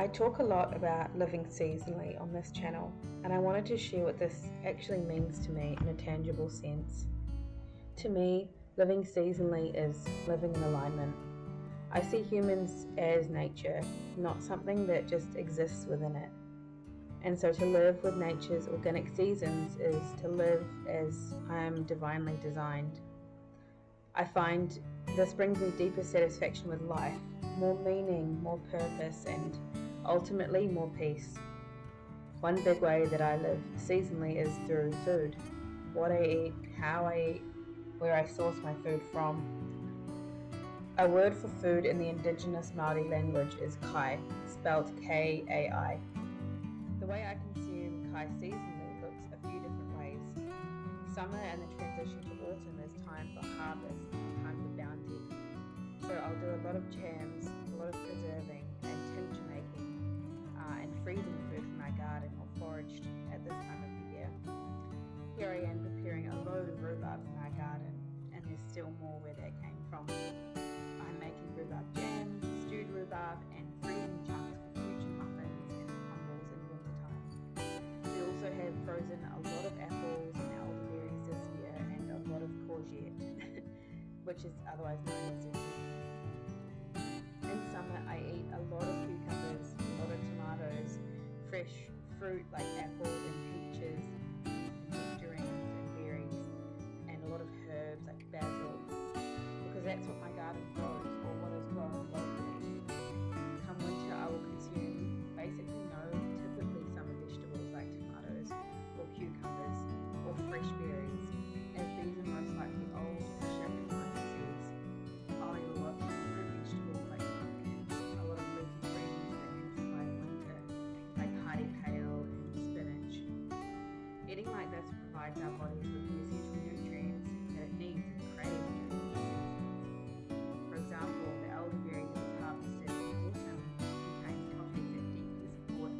I talk a lot about living seasonally on this channel, and I wanted to share what this actually means to me in a tangible sense. To me, living seasonally is living in alignment. I see humans as nature, not something that just exists within it. And so to live with nature's organic seasons is to live as I am divinely designed. I find this brings me deeper satisfaction with life, more meaning, more purpose, and ultimately more peace. One big way that I live seasonally is through food. What I eat, how I eat, where I source my food from. A word for food in the indigenous Māori language is kai, spelled Kai. The way I consume kai seasonally looks a few different ways. Summer and the transition to autumn is time for harvest, time for bounty. So I'll do a lot of jams, a lot of preserving and tincture making, and freezing food from my garden or foraged at this time of the year. Here I am preparing a load of rhubarb from our garden, and there's still more where that came from. I'm making rhubarb jam, stewed rhubarb, and freezing chunks for future muffins and crumbles in wintertime. We also have frozen a lot of apples and elderberries this year, and a lot of courgette, which is otherwise known as zucchini. In summer, I eat a lot of cucumbers, a lot of tomatoes, fresh fruit like apples and peaches, nectarines and berries, and a lot of herbs like basil, because that's what my garden grows, or what is grown locally. Come winter, I will consume basically no typically summer vegetables like tomatoes or cucumbers or fresh berries, as these are most likely old or shipped from overseas. I'll eat a lot of fruit vegetables like pumpkin, a lot of leafy greens that can survive winter, like hardy kale and spinach. Eating like this provides our bodies with the essential nutrients that it needs and craves during the seasons. For example, the elderberry that was harvested in autumn contains topics that deeply support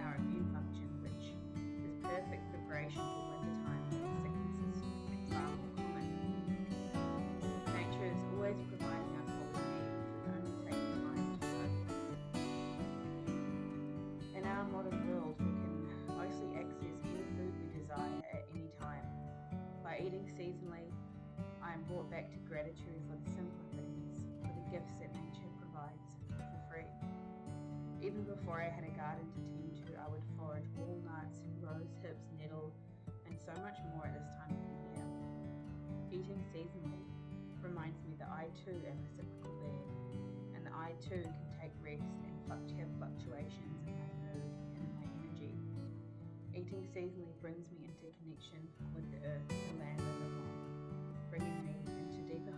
our immune function, which is perfect preparation for wintertime when sicknesses is far more common. Nature is always providing us what we need if we only take the time to notice. In our modern world, we can mostly access any food we desire at any time. By eating seasonally, I am brought back to gratitude for the simpler things, for the gifts that nature provides for free. Even before I had a garden to tend to, I would forage walnuts, rose hips, nettle, and so much more at this time of the year. Eating seasonally reminds me that I too am a cyclical being, and that I too can take rest and have fluctuations in my mood and in my energy. Eating seasonally brings me into connection with the earth, the land I live on, bringing me into deeper